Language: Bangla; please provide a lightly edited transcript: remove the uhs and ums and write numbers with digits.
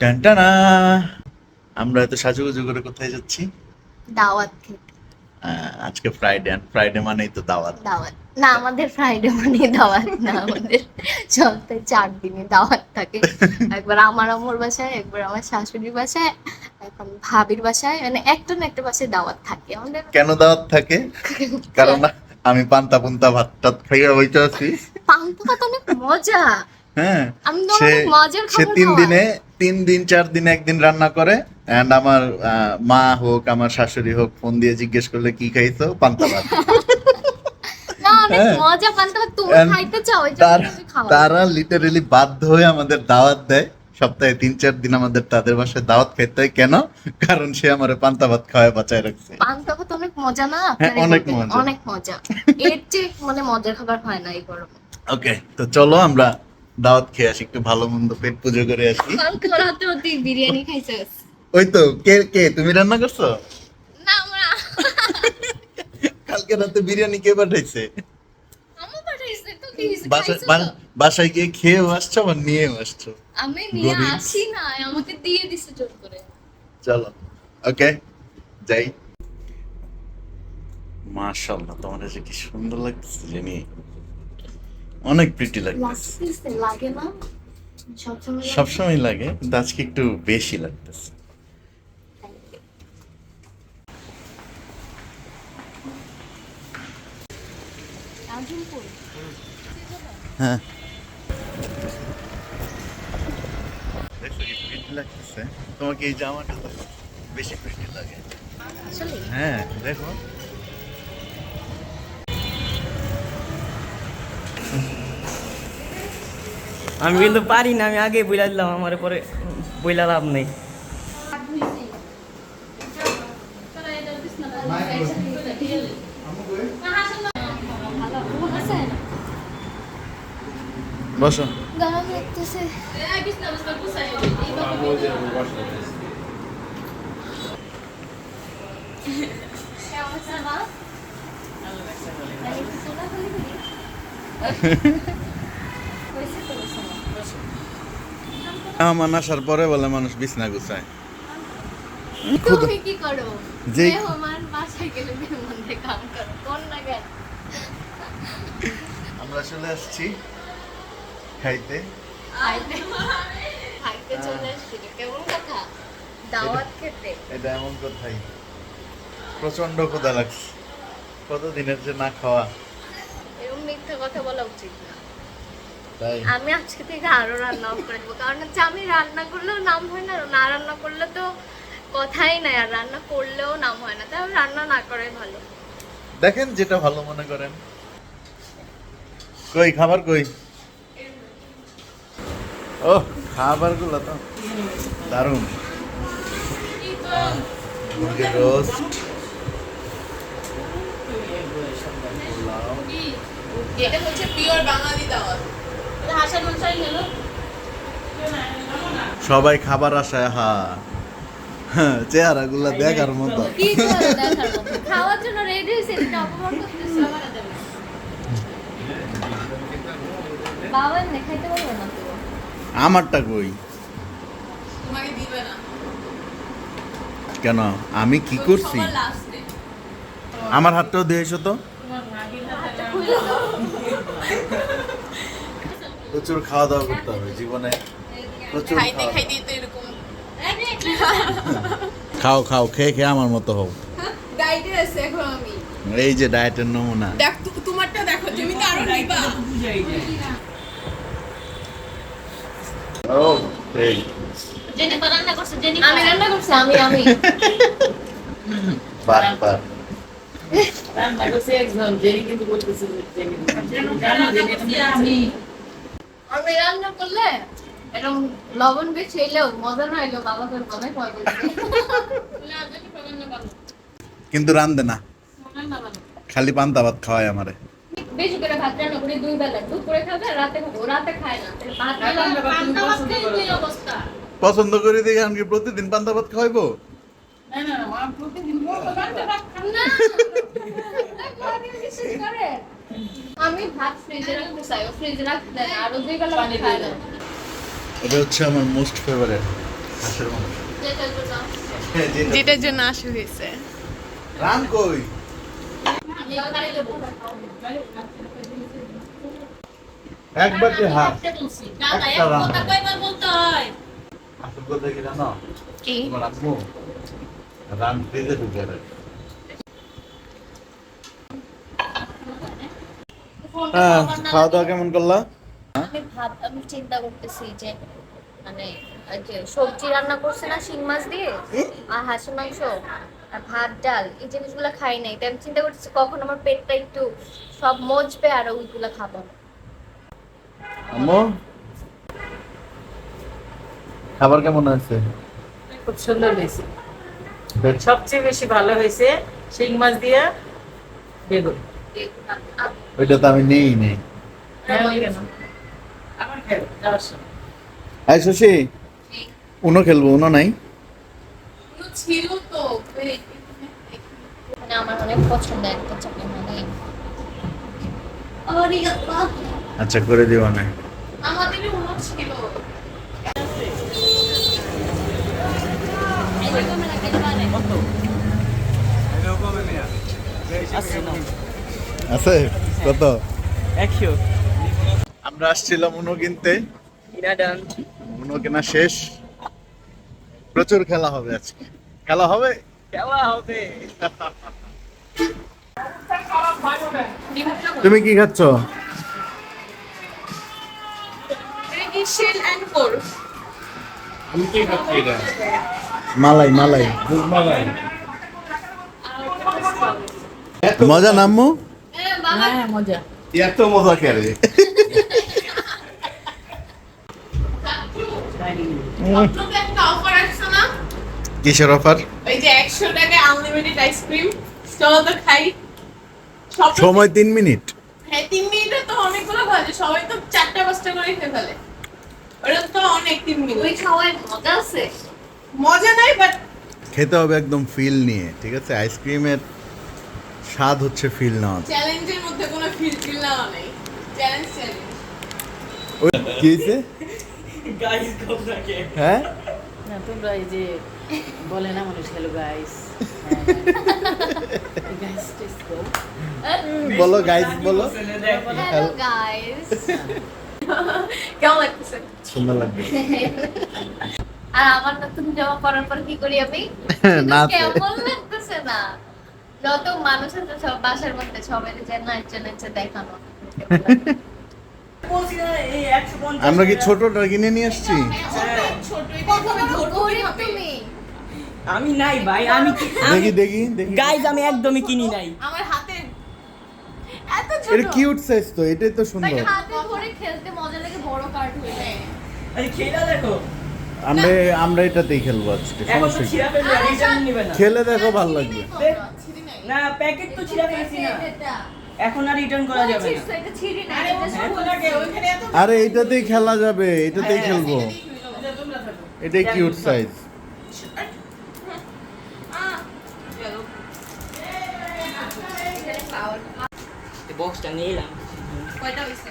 টানটানা, আমরা এত সাজুগুজু করে কোথায় যাচ্ছি? দাওয়াত খেতে। আজকে ফ্রাইডে, ফ্রাইডে মানেই তো দাওয়াত। দাওয়াত না, আমাদের ফ্রাইডে মানে দাওয়াত না, আমাদের সপ্তাহে 4 দিনই দাওয়াত থাকে। একবার আমার আম্মুর বাসায়, একবার আমার শাশুড়ির বাসায়, এখন ভাবির বাসায়, মানে একটা না একটা বাসায় দাওয়াত থাকে আমাদের। কেন দাওয়াত থাকে? কারণ আমি পান্তা পুন্তা ভাত টাত খাইয়া হইতে আছি। পান্তা ভাত অনেক মজা। হ্যাঁ, আমি তো সে অনেক মজার সে খাবার 3 দিনে 3 দিন 4 দিনে একদিন রান্না করে। এন্ড আমার মা হোক আমার শাশুড়ি হোক ফোন দিয়ে জিজ্ঞেস করলে কি খাইছো, পান্তা ভাত। না, অনেক হ্যাঁ। মজা পান্তা ভাত। তুমি And খাইতে চাও, এই জন্য তুমি খাওয়া। তারা লিটারেলি বাধ্য হয়ে আমাদের দাওয়াত দেয়। সপ্তাহে 3-4 দিন আমাদের তাদের বাসায় দাওয়াত খাইতে হয়। কেন? কারণ সে আমার পান্তা ভাত খাওয়ায় বাঁচায় রাখছে। পান্তা ভাত অনেক মজা না? হ্যাঁ, আপনার অনেক বলতে মজা। অনেক মজা। এর চেয়ে মানে মজার খাবার হয় না এই গরমে। ওকে, তো চলো আমরা দাওয়াত খেয়ে আসি, একটু ভালো মন্দ পেট পুজো করে আসি। কালকে রাতেও তুই বিরিয়ানি খাইছিস? ওই তো, কে কে তুমি রান্না করছো? না, আমরা কালকে রাতে বিরিয়ানি কে পাঠাইছে? আম্মু পাঠাইছে তো, কি হইছে, বাসায় খাইছো তো? বাসায় গিয়ে খেয়েও আসছো আবার নিয়েও আসছো। আমি নিয়ে গরিব। আসি না, আমাকে দিয়ে দিছে জোর করে। চলো, ওকে, যাই। মাশাআল্লাহ, তোমার কাছে কি সুন্দর লাগতেছে জানি, অনেক প্রিটি লাগতেছে। লাগতেছে, লাগে না? সবসময় লাগে? সবসময় লাগে, কিন্তু আজকে একটু বেশি লাগতেছে। আজিমপুর। হ্যাঁ, দেখো কি প্রিটি লাগতেছে। তোমাকে এই জামাটা তো বেশি প্রিটি লাগে। আসলে হ্যাঁ, দেখো। আমি কিন্তু পারি না, আমি আগে বইলা দিলাম, আমার পরে বইলা লাভ নেই। বসো। গরম লাগতেছে। মেহমান আসার পরে বলে মানুষ বিছনা গুছায়। তুমি কি করো? যে- মেহমান বাসায় গেলে মেহমানদের কাম করো, কোন না কেন? আমরা চলে আসছি খাইতে। খাইতে খাইতে চলে আসছি, কেমন কথা? দাওয়াত খেতে। এটা এমন কথাই, প্রচন্ড ক্ষুধা লাগছে, কতদিনের যে না খাওয়া। এরকম মিথ্যা কথা বলা উচিত না। তাই আমি আজকে থেকে আরো রান্না করে দেবো, কারণ হচ্ছে আমি রান্না করলেও নাম হয় না, আর না রান্না করলে তো কথাই নাই, আর রান্না করলেও নাম হয় না, তাই আমি রান্না না করাই ভালো। দেখেন যেটা ভালো মনে করেন। কই খাবার কই? ও, খাবার গুলো তো দারুণ। মুরগির রোস্ট, পোলাও। এটা হচ্ছে পিওর বাঙালি দাওয়াত। এটা হাসান মশাই গেল। সবাই খাবার আসায় চেহারা গুলা দেখার মতো। কি করে দেখার মতো? খাওয়ার জন্য রেডি হয়েছে, এটা অপমান করতেছে। বাবা এমনি খাইতে পারবে না তো। আমারটা কই? তোমাকে দিবে না। কেন, আমি কি করছি? সবার লাস্টে। আমার হাতটাও দিয়েছো তো। প্রচুর খাওয়া দাওয়া করতে হবে জীবনে, প্রচুর খাইতে খাওয়া খাইতেই তো এরকম। খাও খাও, খেয়ে খেয়ে আমার মতো হও। ডায়েটে আছে এখন আমি। এই যে ডায়েটের নমুনা। দেখ তোমারটা দেখো, তুমি তো আরো নিবা। ও, এই জেনিফার রান্না করছে, জেনিফার। আমি রান্না করছি, আমি বারবার রান্না করছে একজন, জেনি কিন্তু বলতেছে যে জেনি জানো জেনি আমি আমি রান্না করলে এরকম লবণ বেশি হইলেও মজা না হইলেও বাবা করে অনেক ভয় করছে। না, জেনিফার রান্না ভালো। কিন্তু রান্ধে না, রান্না ভালো। খালি পান্তা ভাত খাওয়ায় আমারে। বেশি করে ভাত রান্না করি 2 বেলা, দুপুরে খাবে আর রাতে খাবে। ও রাতে খায় না, তাহলে ভাত রান্না পান্তা ভাত খেয়ে কি অবস্থা? পছন্দ করে দেখে আমি কি প্রতিদিন পান্তা ভাত খাওয়াইবো? না না মা প্রতিদিন বলতো রান্না ভাত খান না, আমি বিশ্বাস করে। আমি ভাত ফ্রিজে রাখতে চাই, ও ফ্রিজে রাখতে দেয় না, আর ও 2 বেলা ভাত খায় না। এটা হচ্ছে আমার মোস্ট ফেভারিট হাঁসের মাংস। যেটার জন্য হ্যাঁ, যেটার জন্য আসা হয়েছে। রান কই? একবার যে হাঁস দাদা একটা রান। কথা কয়বার বলতে হয়? আসল কথা কি জানো? কি তোমার আম্মু রান ফ্রিজে ঢুকে রাখে। খাওয়া দাওয়া কেমন করলা? আমি চিন্তা করতেছি যে মানে এই যে সবজি রান্না করছে না শিং মাছ দিয়ে আর হাঁসের মাংস আর ভাত ডাল এই জিনিসগুলো খাই নাই তাই আমি চিন্তা করতেছি কখন আমার পেটটা একটু সব মজবে আর ওইগুলো খাবো। আম্মু খাবার কেমন আছে? খুব সুন্দর হয়েছে। সবচেয়ে বেশি ভালো হয়েছে শিং মাছ দিয়ে বেগুন। ওইটা তো আমি নেই নেই। হ্যাঁ, ওই কেন? আবার খেলো, যাওয়ার সময়। এই শশী, উনো খেলবো, উনো নাই? ছিল তো মানে আমার অনেক পছন্দ একটা চাকরি মানে আচ্ছা করে দিও না। আমাদেরই মনে ছিল। আছে কত? 100 আমরা আসছিলাম উনো কিনতে, কিনা ডান। উনো কেনা শেষ। প্রচুর খেলা হবে আজকে। খেলা হবে? খেলা হবে। তুমি কি খাচ্ছ? শিল এন্ড কোর। মালাই মালাই মজা নাম্মু? হ্যাঁ, মজা। এত মজা করে আপনাকে একটা অফার আসছে না? কিসের অফার? ওই যে 100 টাকায় আনলিমিটেড আইসক্রিম। চলো তো খাই। সব সময় 3 মিনিট। হ্যাঁ 3 মিনিটে তো অনেকগুলো বাজে, সবাই তো 4টা-5টা করে খেয়ে ফেলে। ওটা তো অনেক 3 ওই মিনিট। খাওয়ায় মজা আছে। মজা নাই বাট খেতে হবে একদম ফিল নিয়ে, ঠিক আছে? আইসক্রিমের স্বাদ হচ্ছে ফিল নেওয়া। চ্যালেঞ্জের মধ্যে কোনো ফিল নেওয়া নেই। চ্যালেঞ্জ। কি হয়েছে? গাইস কম থাকে। হ্যাঁ না, তোমরা এই যে বলে না মানুষ হ্যালো গাইস। গাইস টেস্ট করো। বলো গাইস বলো। Hello guys. কেমন লাগতেছে? সুন্দর লাগবে। আর আমার নতুন জামা পরার পর কি করি আমি? নাচে। কেমন লাগতেছে না? যত মানুষ আছে সব বাসার মধ্যে সবাই যে নাচে নাচে দেখানো। বলছি না এই 150 আমরা কি ছোটটা কিনে নিয়ে আসছি? ছোটই প্রথমে ধরবই হবে। তুমি আমি নাই ভাই, আমি দেখি দেখি দেখি। গাইজ আমি একদমই কিনি নাই। আমার হাতে এত ছোট। এটা কিউট সাইজ তো, এটাই তো সুন্দর। হাতে ধরে খেলতে মজা লাগে বড় কার্ড হইলে। আরে খেলা দেখো, আমরা আমরা এটাতেই খেলবো আজকে, এখন তো সমস্যা কি? ছিঁড়া ফেলবে, রিটার্ন নিবে না। খেলে দেখো ভালো লাগবে। ছিঁড়ি নাই। না প্যাকেট তো ছিঁড়া ফেলছি না, এটা এখন আর রিটার্ন করা যাবে না। এটা ছিঁড়ি না। আরে ও ছোট লাগে, ওইখানে এত আরে এটাতেই খেলা যাবে, এটাতেই খেলবো। তোমরা থাকো। এটাই কিউট সাইজ। এই বক্সটা নিয়ে এলাম। কয়টা হইছে?